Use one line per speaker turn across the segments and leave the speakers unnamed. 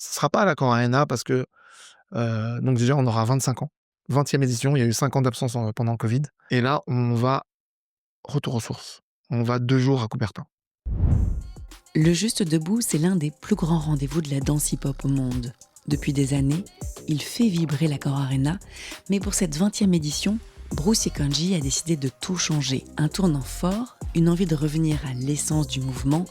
Ce sera pas à l'Accor Arena parce que, donc déjà, on aura 25 ans. 20e édition, il y a eu 5 ans d'absence pendant le Covid. Et là, on va retour aux sources. On va 2 jours à Coubertin.
Le Juste Debout, c'est l'un des plus grands rendez-vous de la danse hip-hop au monde. Depuis des années, il fait vibrer l'Accor Arena, mais pour cette 20e édition, Bruce Ekanji a décidé de tout changer. Un tournant fort, une envie de revenir à l'essence du mouvement,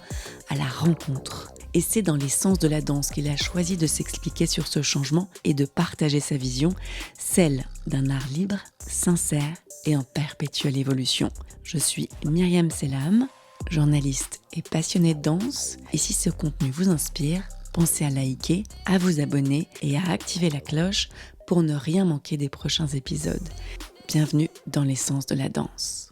à la rencontre. Et c'est dans l'essence de la danse qu'il a choisi de s'expliquer sur ce changement et de partager sa vision, celle d'un art libre, sincère et en perpétuelle évolution. Je suis Myriam Selam, journaliste et passionnée de danse. Et si ce contenu vous inspire, pensez à liker, à vous abonner et à activer la cloche pour ne rien manquer des prochains épisodes. Bienvenue dans l'essence de la danse.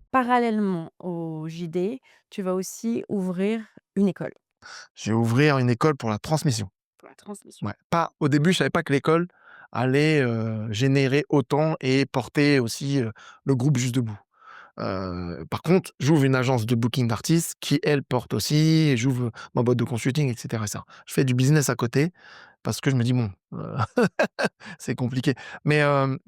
Parallèlement au JD, tu vas aussi ouvrir une école
Je vais ouvrir une école pour la transmission.
pour la transmission.
Ouais. Pas au début, je savais pas que l'école allait, générer autant et porter aussi, le groupe Juste Debout. Par contre, j'ouvre une agence de booking d'artistes qui, elle, porte aussi et j'ouvre ma boîte de consulting et cetera. Je fais du business à côté parce que je me dis: «Bon, c'est compliqué». Mais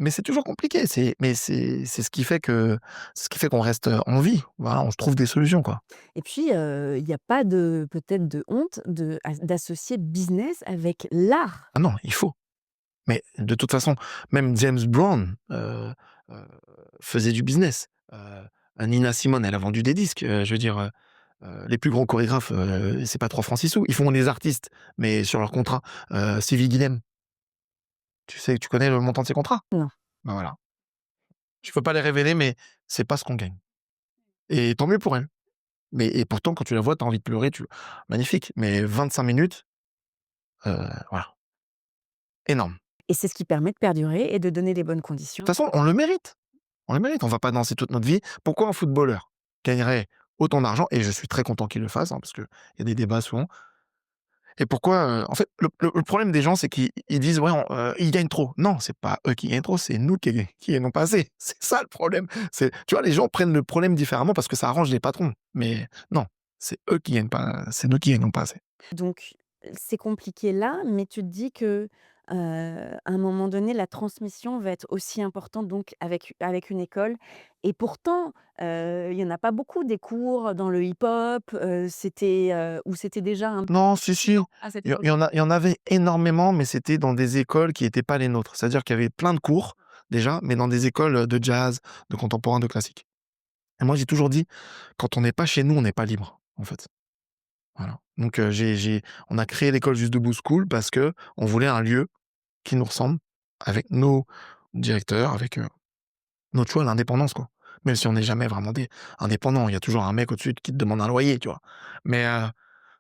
c'est toujours compliqué, c'est ce qui fait qu'on reste, en vie. Voilà, on se trouve des solutions, quoi.
Et puis, il y a pas de peut-être de honte d'associer business avec l'art?
Ah non, il faut. Mais de toute façon, même James Brown, faisait du business. Nina Simone, elle a vendu des disques, je veux dire, les plus grands chorégraphes, c'est pas 3 francs 6 sous. Ils font des artistes, mais sur leur contrat. Sylvie Guilhem, tu connais le montant de ses contrats?
Non.
Bah, voilà. Je peux pas les révéler, mais c'est pas ce qu'on gagne et tant mieux pour elle. Mais et pourtant, quand tu la vois, tu as envie de pleurer, magnifique, mais 25 minutes, voilà, énorme.
Et c'est ce qui permet de perdurer et de donner les bonnes
De toute
conditions.
façon, on le mérite. On le mérite, on va pas danser toute notre vie. Pourquoi un footballeur gagnerait autant d'argent? Et je suis très content qu'il le fasse, hein, parce qu'il y a des débats souvent. Et pourquoi, en fait, le problème des gens, c'est qu'ils disent: «Ouais, ils gagnent trop». Non, c'est pas eux qui gagnent trop, c'est nous qui gagnons pas assez. C'est ça le problème. Tu vois, les gens prennent le problème différemment parce que ça arrange les patrons. Mais non, c'est eux qui gagnent pas, c'est nous qui gagnons pas assez.
Donc c'est compliqué là, mais tu te dis que, à un moment donné, la transmission va être aussi importante donc avec une école et pourtant, il y en a pas beaucoup des cours dans le hip-hop, ou c'était déjà un
Non, si, si,
à cette
il y
époque-là?
en avait énormément, mais c'était dans des écoles qui étaient pas les nôtres. C'est-à-dire qu'il y avait plein de cours, déjà, mais dans des écoles, de jazz, de contemporain, de classique. Et moi, j'ai toujours dit: «Quand on n'est pas chez nous, on n'est pas libre», en fait. Voilà. Donc, on a créé l'école Juste Debout School parce que on voulait un lieu qui nous ressemble, avec nos directeurs, avec, notre choix, l'indépendance, quoi. Même si on n'est jamais vraiment indépendant, il y a toujours un mec au-dessus qui te demande un loyer, tu vois? Mais,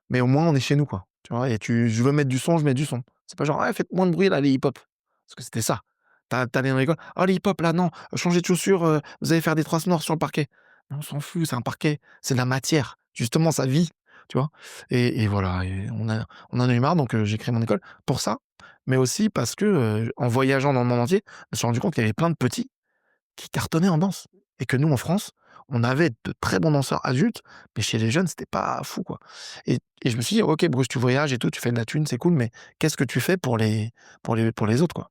mais au moins on est chez nous, quoi, tu vois? Et je veux mettre du son, je mets du son. C'est pas genre: «Ouais, faites moins de bruit là, les hip-hop». Parce que c'était ça. Tu allais dans l'école: «Oh les hip-hop là, non, changez de chaussures, vous allez faire des traces noires sur le parquet». Mais on s'en fout, c'est un parquet, c'est de la matière. Justement, ça vit, tu vois? Et voilà, et on en a eu marre, donc j'ai créé mon école pour ça, mais aussi parce que, en voyageant dans le monde entier, je me suis rendu compte qu'il y avait plein de petits qui cartonnaient en danse et que nous, en France, on avait de très bons danseurs adultes, mais chez les jeunes, c'était pas fou, quoi. Et je me suis dit: «OK, Bruce, tu voyages et tout, tu fais de la thune, c'est cool, mais qu'est-ce que tu fais pour les autres, quoi?»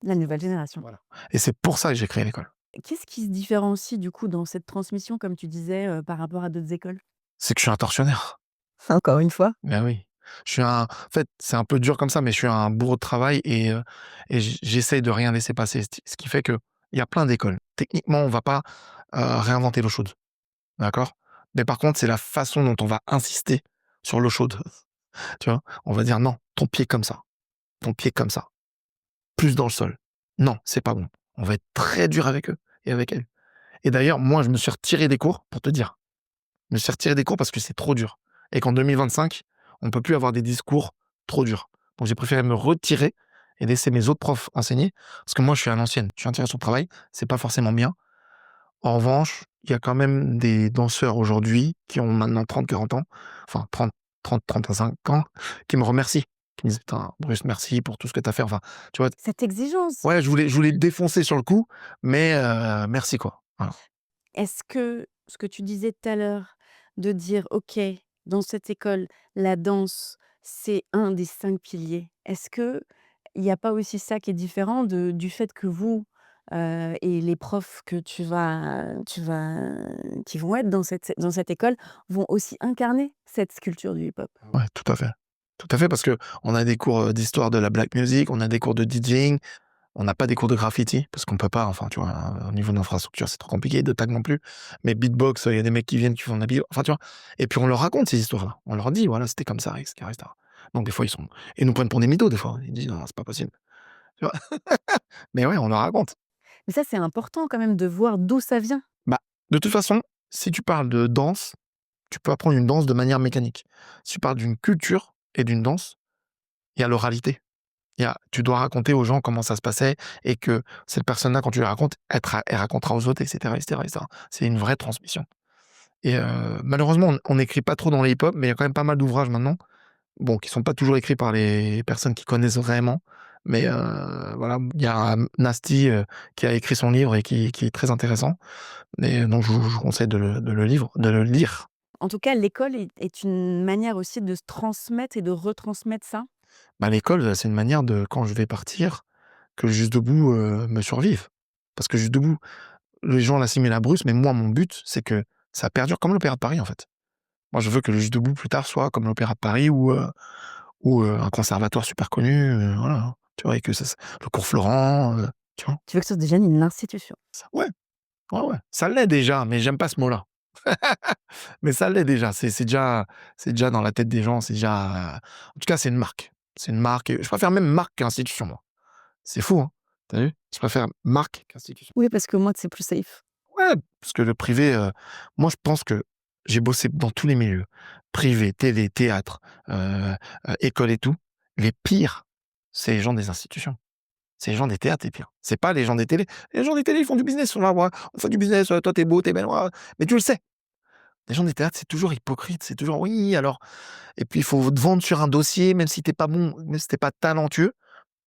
La nouvelle génération.
Voilà. Et c'est pour ça que j'ai créé l'école.
Qu'est-ce qui se différencie du coup dans cette transmission comme tu disais, par rapport à d'autres écoles?
C'est que je suis un tortionnaire.
Encore une fois?
Ben oui. En fait, c'est un peu dur comme ça, mais je suis un bourreau de travail et j'essaye de rien laisser passer. Ce qui fait qu'il y a plein d'écoles. Techniquement, on va pas, réinventer l'eau chaude, d'accord? Mais par contre, c'est la façon dont on va insister sur l'eau chaude. Tu vois? On va dire: «Non, ton pied comme ça, plus dans le sol. Non, c'est pas bon». On va être très dur avec eux et avec elles. Et d'ailleurs, moi, je me suis retiré des cours pour te dire. Je me suis retiré des cours parce que c'est trop dur et qu'en 2025, on peut plus avoir des discours trop durs. Donc j'ai préféré me retirer et laisser mes autres profs enseigner parce que moi, je suis à l'ancienne. Je suis intéressé au travail, c'est pas forcément bien. En revanche, il y a quand même des danseurs aujourd'hui qui ont maintenant 30, 40 ans, enfin 30, 35 ans, qui me remercient, qui me disent: «Putain, Bruce, merci pour tout ce que tu as fait». Enfin, tu vois?
Cette exigence,
Ouais, je voulais défoncer sur le coup, mais merci, quoi. Voilà.
est-ce que ce que tu disais tout à l'heure, de dire: «OK, dans cette école, la danse, c'est un des 5 piliers. Est-ce qu'il y a pas aussi ça qui est différent du fait que vous, et les profs que qui vont être dans cette école, vont aussi incarner cette culture du hip-hop?
Ouais, tout à fait. Tout à fait, parce qu'on a des cours, d'histoire de la black music, on a des cours de DJing, on n'a pas des cours de graffiti, parce qu'on peut pas, enfin, tu vois? Au niveau de l'infrastructure, c'est trop compliqué, de tag non plus. Mais beatbox, il y a des mecs qui viennent, qui font de la beat enfin, tu vois? Et puis on leur raconte ces histoires-là. On leur dit: «Voilà, c'était comme ça et cetera et cetera». Donc des fois, ils nous prennent pour des mythos, des fois. Ils disent: «Non, c'est pas possible». Tu vois? Mais ouais, on leur raconte.
Mais ça, c'est important quand même de voir d'où ça vient.
Bah, de toute façon, si tu parles de danse, tu peux apprendre une danse de manière mécanique. Si tu parles d'une culture et d'une danse, il y a l'oralité. Tu dois raconter aux gens comment ça se passait et que cette personne-là, quand tu lui racontes, elle racontera aux autres, et cetera, et cetera, et cetera. C'est une vraie transmission. Et malheureusement, on n'écrit pas trop dans les hip-hop, mais il y a quand même pas mal d'ouvrages maintenant, bon, qui sont pas toujours écrits par les personnes qui connaissent vraiment. Mais voilà, il y a Nasty qui a écrit son livre et qui est très intéressant. Et donc je vous conseille de le lire.
En tout cas, l'école est une manière aussi de se transmettre et de retransmettre ça.
Bah, l'école, c'est une manière de, quand je vais partir, que Juste Debout me survive. Parce que Juste Debout, les gens l'assimilent à Bruce, mais moi, mon but, c'est que ça perdure comme l'Opéra de Paris, en fait. Moi, je veux que le Juste Debout, plus tard, soit comme l'Opéra de Paris ou un conservatoire super connu, voilà. Tu vois? Et que le cours Florent, tu vois?
Tu veux que ce devienne une institution.
Ouais, ouais, ouais. Ça l'est déjà, mais j'aime pas ce mot-là. Mais ça l'est déjà. C'est déjà dans la tête des gens, c'est déjà, en tout cas, c'est une marque. C'est une marque et je préfère même marque qu'institution, moi. C'est fou, hein? Tu vu? Je préfère marque qu'institution.
Oui, parce que moi, c'est plus safe.
Ouais, parce que le privé, moi je pense que j'ai bossé dans tous les milieux, privé, télé, théâtre, école et tout. Les pires, c'est les gens des institutions. C'est les gens des théâtres les pires. C'est pas les gens des télés. Les gens des télés, ils font du business, ils sont là: «Ouais, on fait du business, toi tu beau, tu belle, ouais», mais tu le sais. Les gens des théâtres, c'est toujours hypocrite, c'est toujours: «Oui, alors» et puis il faut te vendre sur un dossier, même si tu pas bon, même si tu pas talentueux,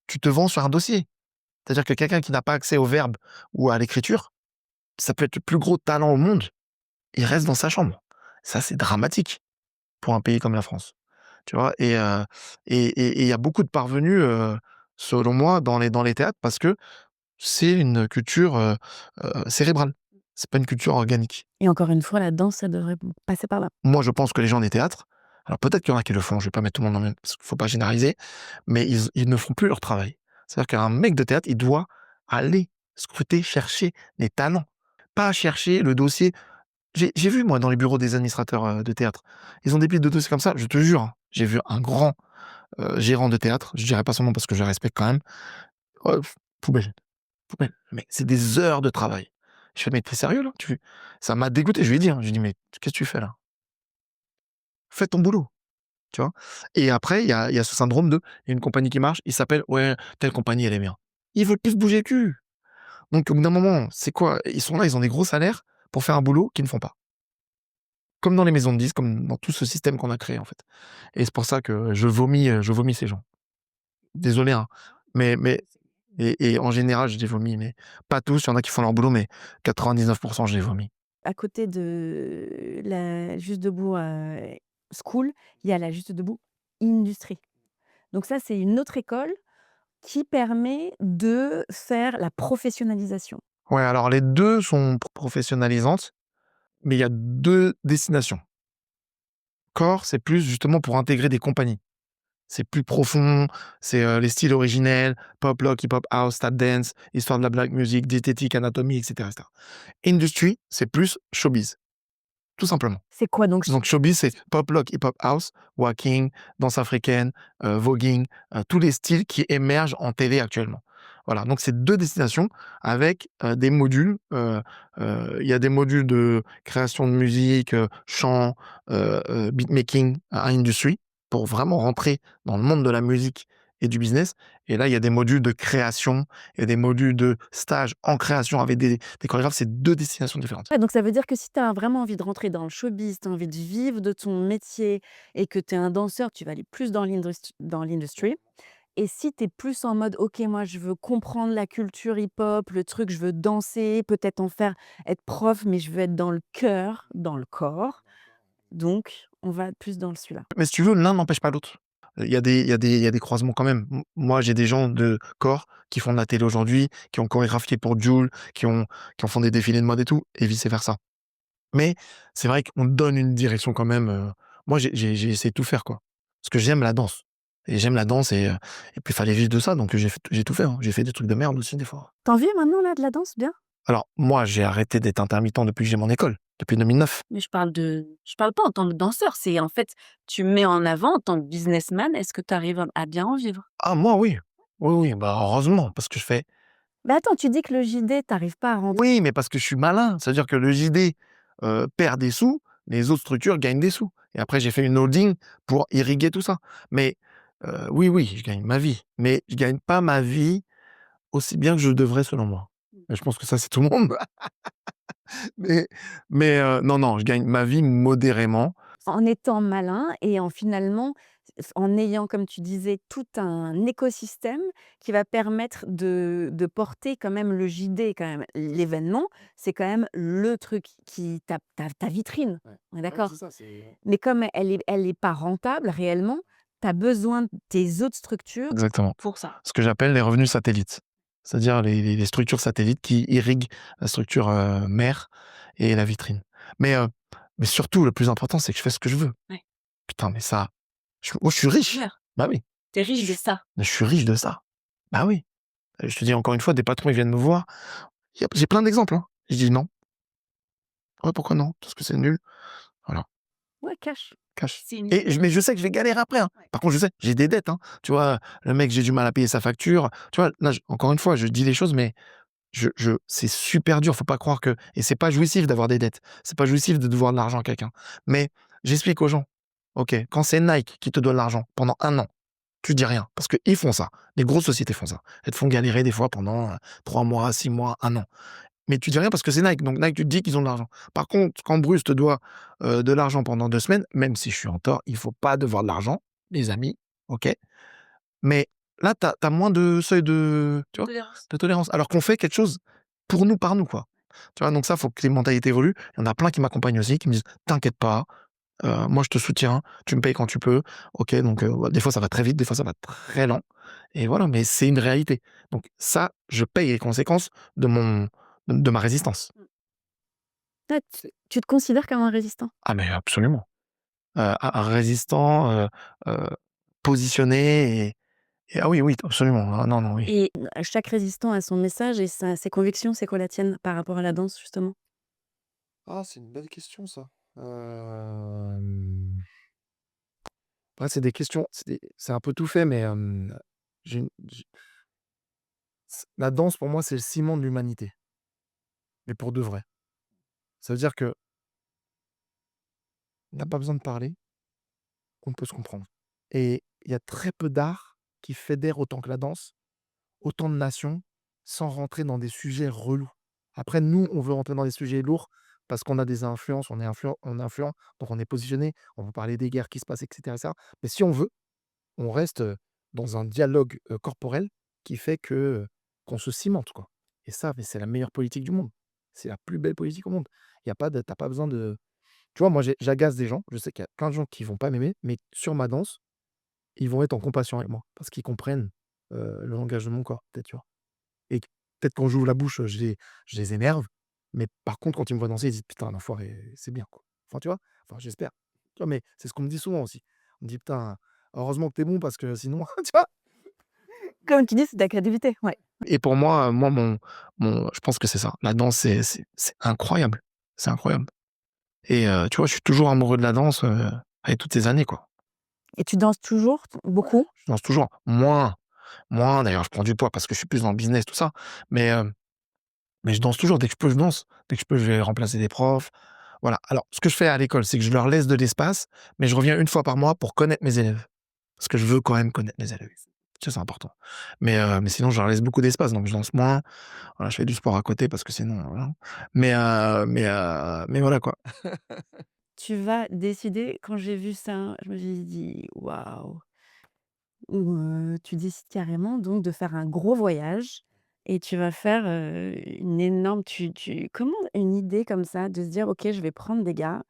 tu te vends sur un dossier. C'est-à-dire que quelqu'un qui n'a pas accès au verbe ou à l'écriture, ça peut être le plus gros talent au monde, il reste dans sa chambre. Ça, c'est dramatique pour un pays comme la France, tu vois? Et il y a beaucoup de parvenus, selon moi, dans les théâtres parce que c'est une culture, cérébrale. C'est pas une culture organique.
Et encore une fois, la danse, ça devrait passer par là.
Moi, je pense que les gens des théâtres, alors peut-être qu'il y en a qui le font, je vais pas mettre tout le monde dans le même, parce qu'il faut pas généraliser, mais ils ne font plus leur travail. C'est-à-dire qu'un mec de théâtre, il doit aller scruter, chercher les talents, pas chercher le dossier. J'ai vu moi dans les bureaux des administrateurs, de théâtre, ils ont des piles de dossiers comme ça, je te jure, hein. J'ai vu un grand, gérant de théâtre, je dirais pas son nom parce que je le respecte quand même, oh, poubelle, poubelle, mais c'est des heures de travail. Je fais: «Mais tu es sérieux là? Tu» Ça m'a dégoûté, je lui ai dit, hein, je lui ai dit: «Mais qu'est-ce que tu fais là? Fais ton boulot», tu vois? Et après il y a ce syndrome de, il y a une compagnie qui marche, il s'appelle: «Ouais, telle compagnie elle est bien». Ils veulent plus se bouger le cul. Donc au bout d'un moment, c'est quoi? Ils sont là, ils ont des gros salaires pour faire un boulot qu'ils ne font pas. Comme dans les maisons de disques, comme dans tout ce système qu'on a créé, en fait. Et c'est pour ça que je vomis ces gens. Désolé, hein, mais et en général, je les vomis, mais pas tous, il y en a qui font leur boulot, mais 99 je les vomis.
À côté de la Juste Debout, School, il y a la Juste Debout Industrie. Donc ça, c'est une autre école qui permet de faire la professionnalisation.
Ouais, alors les 2 sont professionnalisantes, mais il y a 2 destinations. Core, c'est plus justement pour intégrer des compagnies. C'est plus profond, c'est, les styles originels, pop lock, hip-hop house, tap dance, histoire de la black music, diététique, anatomie, et cetera, et cetera. Industry, c'est plus showbiz, tout simplement.
C'est quoi donc?
Donc showbiz, c'est pop lock, hip-hop house, walking, danse africaine, voguing, tous les styles qui émergent en télé actuellement. Voilà, donc c'est 2 destinations avec, des modules, il y a des modules de création de musique, chant, beatmaking à industry pour vraiment rentrer dans le monde de la musique et du business. Et là, il y a des modules de création, il y a des modules de stage en création avec des chorégraphes, c'est 2 destinations différentes.
Ouais, donc ça veut dire que si tu as vraiment envie de rentrer dans le showbiz, tu as envie de vivre de ton métier et que tu es un danseur, tu vas aller plus dans l'industry. Et si tu es plus en mode: «OK, moi je veux comprendre la culture hip-hop, le truc, je veux danser, peut-être en faire être prof, mais je veux être dans le cœur, dans le corps», donc on va plus dans celui-là.
Mais si tu veux, l'un n'empêche pas l'autre. il y a des croisements quand même. Moi, j'ai des gens de corps qui font de la télé aujourd'hui, qui ont chorégraphié pour Jul, qui ont fait des défilés de mode et tout, et vice versa. Mais c'est vrai qu'on donne une direction quand même. Moi, j'ai essayé de tout faire, quoi. Parce que j'aime la danse. Et j'aime la danse et puis il fallait vivre de ça, donc j'ai tout fait, hein. J'ai fait des trucs de merde aussi des fois.
Tu vis maintenant là de la danse bien?
Alors moi, j'ai arrêté d'être intermittent depuis que j'ai mon école, depuis 2009.
Mais je parle pas en tant que danseur, c'est en fait, tu mets en avant en tant que businessman, est-ce que tu arrives à bien en vivre?
Ah moi oui. Oui, oui, bah heureusement parce que je fais
Mais attends, tu dis que le JD, tu pas à rentrer.
oui, mais parce que je suis malin. C'est-à-dire que le JD, perd des sous, les autres structures gagnent des sous et après j'ai fait une holding pour irriguer tout ça. Mais, oui, oui, je gagne ma vie, mais je gagne pas ma vie aussi bien que je devrais selon moi. Et je pense que ça, c'est tout le monde. Mais non, non, je gagne ma vie modérément.
En étant malin et en finalement, en ayant, comme tu disais, tout un écosystème qui va permettre de porter quand même le JD, quand même. L'événement, c'est quand même le truc qui ta vitrine.
Ouais.
On est
Ouais,
d'accord?
c'est ça, c'est
Mais comme elle est pas rentable réellement, tu as besoin de tes autres structures
exactement.
pour ça.
Ce que j'appelle les revenus satellites. C'est-à-dire les structures satellites qui irriguent la structure, mère et la vitrine. Mais, heu, mais surtout le plus important, c'est que je fais ce que je veux.
Ouais.
Putain, mais ça, moi je suis riche.
Clair.
Bah oui,
Tu riche
je
de ça.
je suis riche de ça. Bah oui. Je te dis encore une fois, des patrons, ils viennent me voir. J'ai plein d'exemples, hein. Je dis: «Non». «Ouais, pourquoi non?» «Parce que c'est nul». Voilà.
Ouais, cash.
Cash.
C'est une
Et mais je sais que je vais galérer après, hein.
Ouais.
Par contre, je sais, j'ai des dettes, hein. Tu vois, le mec, j'ai du mal à payer sa facture. Tu vois, là, encore une fois, je dis les choses, mais c'est super dur. Faut pas croire que, et c'est pas jouissif d'avoir des dettes. C'est pas jouissif de devoir de l'argent à quelqu'un. Mais j'explique aux gens. OK, quand c'est Nike qui te donne l'argent pendant 1 an, tu dis rien. Parce qu'ils font ça. Les grosses sociétés font ça. Elles te font galérer des fois pendant 3 mois, 6 mois, 1 an. Mais tu dis rien parce que c'est Nike. Donc Nike, tu te dis qu'ils ont de l'argent. Par contre, quand Bruce te doit de l'argent pendant 2 semaines, même si je suis en tort, il faut pas devoir de l'argent, les amis. OK. Mais là, tu as moins de seuil tu vois,
tolérance.
de tolérance. Alors qu'on fait quelque chose pour nous, par nous, quoi. Tu vois, donc ça, faut que les mentalités évoluent. Il y en a plein qui m'accompagnent aussi, qui me disent: «T'inquiète pas, moi je te soutiens, tu me payes quand tu peux». OK, donc ouais, des fois ça va très vite, des fois ça va très lent et voilà, mais c'est une réalité. Donc ça, je paye les conséquences de ma résistance.
Ah, tu te considères comme un résistant?
Ah mais absolument. Un résistant, heu, positionné et ah oui, oui, absolument. Ah non, non, oui.
Et chaque résistant a son message et ses convictions. C'est quoi la tienne par rapport à la danse, justement?
Ah, c'est une belle question ça. Après c'est des questions, c'est un peu tout fait, mais j'ai la danse pour moi, c'est le ciment de l'humanité, mais pour de vrai. Ça veut dire qu'on n'a pas besoin de parler, qu'on peut se comprendre et il y a très peu d'arts qui fédèrent autant que la danse, autant de nations, sans rentrer dans des sujets relous. Après nous, on veut rentrer dans des sujets lourds parce qu'on a des influences, on est influent, donc on est positionné, on veut parler des guerres qui se passent et cetera. Mais si on veut, on reste, dans un dialogue, corporel qui fait que, qu'on se cimente, quoi. Et ça, mais c'est la meilleure politique du monde. C'est la plus belle politique au monde. Il y a pas de Tu pas besoin de tu vois, moi, j'agace des gens. Je sais qu'il y a plein de gens qui vont pas m'aimer, mais sur ma danse, ils vont être en compassion avec moi parce qu'ils comprennent, le langage de mon corps, peut-être, tu vois? Et peut-être quand j'ouvre la bouche, je les énerve, mais par contre, quand ils me voient danser, ils disent: «Putain, l'enfoiré, c'est bien, quoi». Enfin, tu vois? Enfin, j'espère. Tu vois? Mais c'est ce qu'on me dit souvent aussi. On me dit: «Putain, heureusement que tu es bon parce que sinon» tu vois?
Comme tu dis, c'est de la créativité, ouais.
Et pour moi, je pense que c'est ça. La danse, c'est incroyable. C'est incroyable. Et tu vois, je suis toujours amoureux de la danse, avec toutes ces années, quoi.
Et tu danses toujours? Beaucoup?
Je danse toujours. Moins d'ailleurs, je prends du poids parce que je suis plus dans le business, tout ça. Mais je danse toujours. Dès que je peux, je danse. Dès que je peux, je vais remplacer des profs. Voilà. Alors, ce que je fais à l'école, c'est que je leur laisse de l'espace, mais je reviens une fois par mois pour connaître mes élèves. Parce que je veux quand même connaître mes élèves. Ça, c'est important. Mais sinon, je leur laisse beaucoup d'espace, donc je danse moins. Voilà, je fais du sport à côté parce que sinon, voilà. Mais voilà, quoi.
Tu vas décider quand j'ai vu ça, je me suis dit: «Waouh!» où, tu décides carrément donc de faire un gros voyage et tu vas faire, une énorme comment une idée comme ça de se dire: «OK, je vais prendre des gars,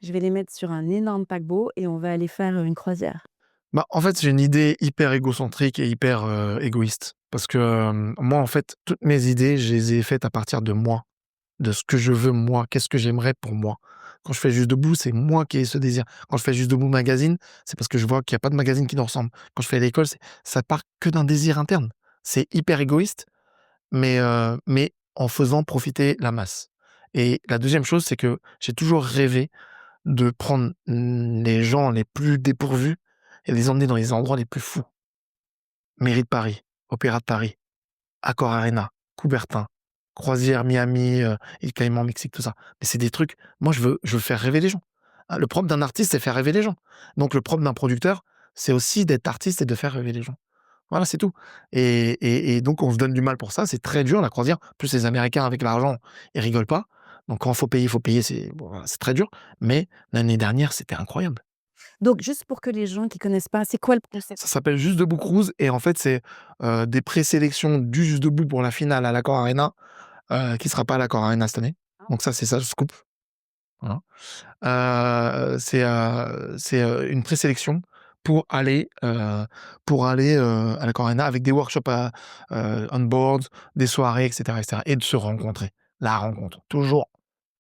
je vais les mettre sur un énorme paquebot et on va aller faire, une croisière».
Bah, en fait, j'ai une idée hyper égocentrique et hyper, égoïste. Parce que, moi, en fait, toutes mes idées, je les ai faites à partir de moi, de ce que je veux moi, qu'est-ce que j'aimerais pour moi. Quand je fais Juste debout, c'est moi qui ai ce désir. Quand je fais Juste debout magazine, c'est parce que je vois qu'il y a pas de magazine qui nous ressemble. Quand je fais l'école, ça part que d'un désir interne. C'est hyper égoïste, mais en faisant profiter la masse. Et la deuxième chose, c'est que j'ai toujours rêvé de prendre, les gens les plus dépourvus et les emmener dans les endroits les plus fous. Mairie de Paris, Opéra de Paris, Accor Arena, Coubertin, croisière Miami, îles Caïmans, Mexique, tout ça. Mais c'est des trucs, moi je veux faire rêver les gens. Le propre d'un artiste, c'est faire rêver les gens. Donc le propre d'un producteur, c'est aussi d'être artiste et de faire rêver les gens. Voilà, c'est tout. Et donc on se donne du mal pour ça, c'est très dur la croisière. En plus les Américains avec l'argent, ils rigolent pas. Donc quand faut payer, c'est bon, voilà, c'est très dur. Mais l'année dernière, c'était incroyable.
Donc juste pour que les gens qui connaissent pas, c'est quoi le concept?
Ça s'appelle Juste debout Cruise et en fait, c'est, des présélections du Juste debout pour la finale à l'Accor Arena, qui sera pas à l'Accor Arena cette année. Donc ça, c'est ça le scoop, voilà. C'est une présélection pour aller, à l'Accor Arena avec des workshops on board, des soirées et cetera et de se rencontrer. La rencontre, toujours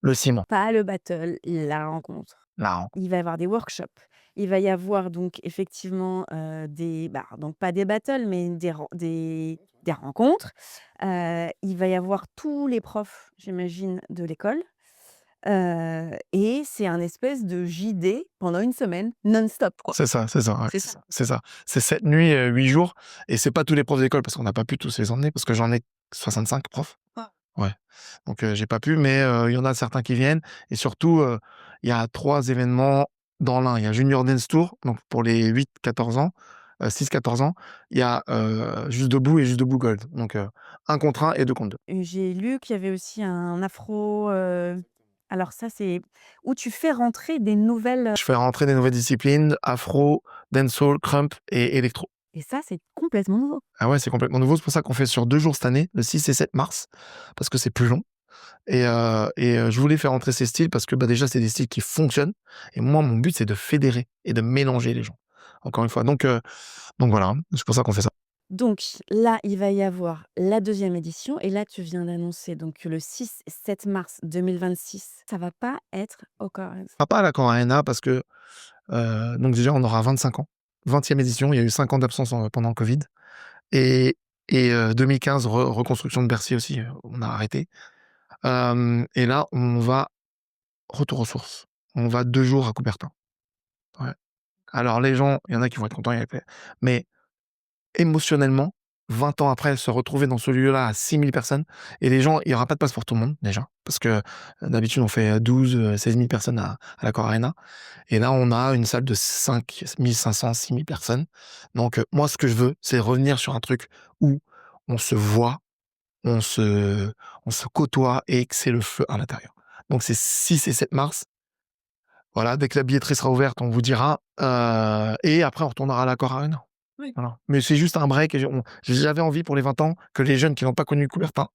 le ciment,
Pas le battle, la rencontre.
la rencontre.
Il va y avoir des workshops. Il va y avoir donc effectivement, donc pas des battles, mais des rencontres. Il va y avoir tous les profs, j'imagine, de l'école. Et c'est un espèce de JD pendant une semaine, non-stop, quoi.
C'est ça, ouais,
C'est ça?
c'est ça. C'est 7 nuits, 8 jours et c'est pas tous les profs d'école parce qu'on n'a pas pu tous les emmener parce que j'en ai 65 profs.
Ah.
Ouais, donc j'ai pas pu mais il y en a certains qui viennent et surtout, il y a 3 événements dans l'un. Il y a Junior Dance Tour, donc pour les 8-14 ans, 6-14 ans. Il y a, Juste debout et Juste debout Gold, donc 1 contre 1 et 2 contre 2.
Et j'ai lu qu'il y avait aussi un afro, alors ça, c'est où tu fais rentrer des nouvelles,
Je fais rentrer des nouvelles disciplines, afro, dancehall, krump et électro.
et ça, c'est complètement nouveau.
Ah ouais, c'est complètement nouveau. C'est pour ça qu'on fait sur 2 jours cette année, le 6 et 7 mars, parce que c'est plus long je voulais faire entrer ces styles parce que, bah, déjà, c'est des styles qui fonctionnent et moi, mon but, c'est de fédérer et de mélanger les gens. Encore une fois, donc voilà, hein, c'est pour ça qu'on fait ça.
Donc là, il va y avoir la deuxième édition et là, tu viens d'annoncer donc que le 6 et 7 mars 2026, ça va pas être au Corrèze.
On fera pas à l'Accor Arena parce que, donc déjà, on aura 25 ans. 20e édition, il y a eu 5 ans d'absence pendant Covid et 2015, reconstruction de Bercy aussi, on a arrêté. Et là, on va retour aux sources. On va 2 jours à Coubertin. Ouais. Alors les gens, il y en a qui vont être contents, il y en a qui mais émotionnellement, 20 ans après, se retrouver dans ce lieu-là à 6 000 personnes et les gens il y aura pas de place pour tout le monde déjà, parce que, d'habitude on fait 12 16 000 personnes à l'Accor Arena et là on a une salle de 5 500 6 000 personnes. Donc, moi ce que je veux, c'est revenir sur un truc où on se voit, on se on se côtoie et que c'est le feu à l'intérieur. Donc c'est 6 et 7 mars. Voilà, dès que la billetterie sera ouverte, on vous dira, et après on retournera à l'Accor Arena.
Oui.
Voilà. Mais c'est juste un break et j'avais envie pour les 20 ans que les jeunes qui n'ont pas connu Coubertin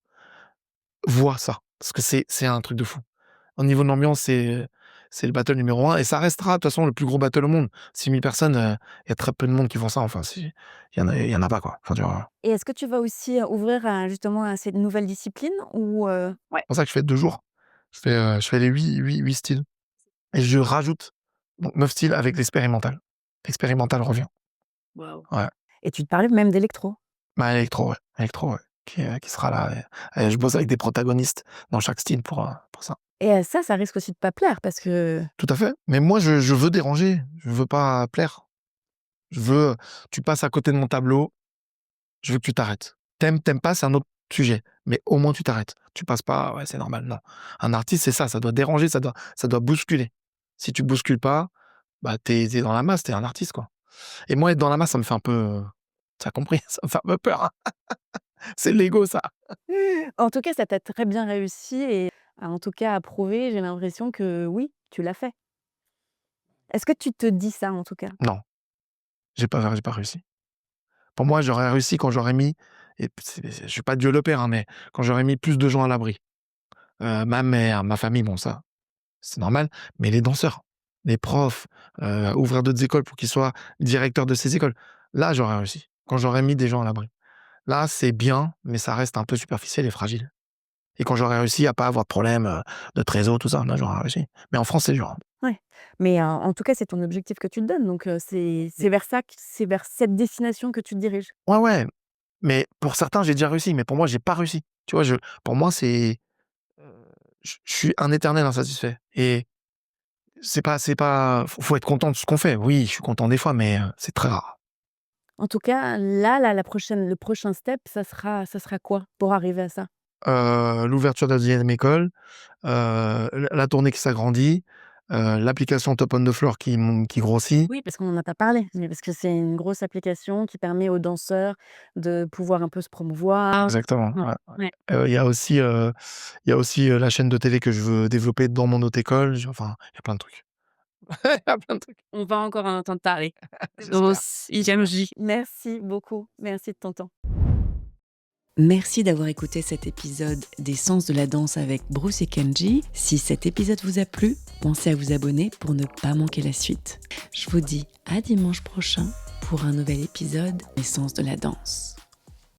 voient ça. Parce que c'est un truc de fou. Au niveau de l'ambiance, c'est le battle numéro 1 et ça restera de toute façon le plus gros battle au monde. 6 000 personnes, il y a très peu de monde qui font ça, enfin il y en a pas quoi. Enfin tu vois?
Et est-ce que tu vas aussi, ouvrir à justement à cette nouvelle discipline ou Ouais.
C'est pour ça que je fais 2 jours. Je fais les 8 styles et je rajoute donc 9 styles avec l'expérimental. L'expérimental revient.
Waouh.
Ouais.
Et tu te parlais même d'électro?
Bah, électro, ouais, qui sera là je bosse avec des protagonistes dans chaque style pour ça.
Et ça risque aussi de pas plaire parce que
Tout à fait, mais moi je veux déranger, je veux pas plaire. Je veux tu passes à côté de mon tableau, je veux que tu t'arrêtes. T'aimes pas, c'est un autre sujet, mais au moins tu t'arrêtes. Tu passes pas: «Ouais, c'est normal», non. Un artiste, c'est ça doit déranger, ça doit bousculer. Si tu bouscules pas, bah, tu es dans la masse, tu es un artiste, quoi et moi, être dans la masse, ça me fait un peu, tu as compris? Ça me fait un peu peur, hein. C'est l'ego ça.
en tout cas, ça t'a très bien réussi et en tout cas à prouver, j'ai l'impression que oui, tu l'as fait. Est-ce que tu te dis ça en tout cas?
Non, j'ai pas réussi. Pour moi, j'aurais réussi quand j'aurais mis et je suis pas Dieu le père, hein, mais quand j'aurais mis plus de gens à l'abri. Ma mère, ma famille, bon ça, c'est normal, mais les danseurs. des profs, ouvrir d'autres écoles pour qu'ils soient directeurs de ces écoles. Là, j'aurais réussi. Quand j'aurais mis des gens à l'abri. Là, c'est bien, mais ça reste un peu superficiel et fragile. Et quand j'aurais réussi à pas avoir de problème, de trésor, tout ça, là, j'aurais réussi. Mais en France, c'est dur, hein.
Ouais, mais en tout cas, c'est ton objectif que tu te donnes, donc c'est vers ça, c'est vers cette destination que tu te diriges?
Ouais, ouais, mais pour certains, j'ai déjà réussi, mais pour moi, j'ai pas réussi. Tu vois? Pour moi, heu, je suis un éternel insatisfait et c'est pas faut être content de ce qu'on fait. Oui, je suis content des fois, mais c'est très rare.
En tout cas, là, le prochain step, ça sera quoi pour arriver à ça?
L'ouverture de la 2e école, la tournée qui s'agrandit, l'application Top on the Floor qui grossit.
Oui, parce qu'on n'en a pas parlé, mais parce que c'est une grosse application qui permet aux danseurs de pouvoir un peu se promouvoir.
Exactement,
Ouais,
ouais,
ouais.
ouais. Il y a aussi, la chaîne de télé que je veux développer dans mon autre école. Enfin, il y a plein de trucs. Il y a plein de trucs.
On va encore en entendre parler.
J'espère,
Bruce
j'espère.
IMJ.
Merci beaucoup. Merci de ton temps.
Merci d'avoir écouté cet épisode des Sens de la danse avec Bruce et Kenji. Si cet épisode vous a plu, pensez à vous abonner pour ne pas manquer la suite. Je vous dis à dimanche prochain pour un nouvel épisode des Sens de la danse.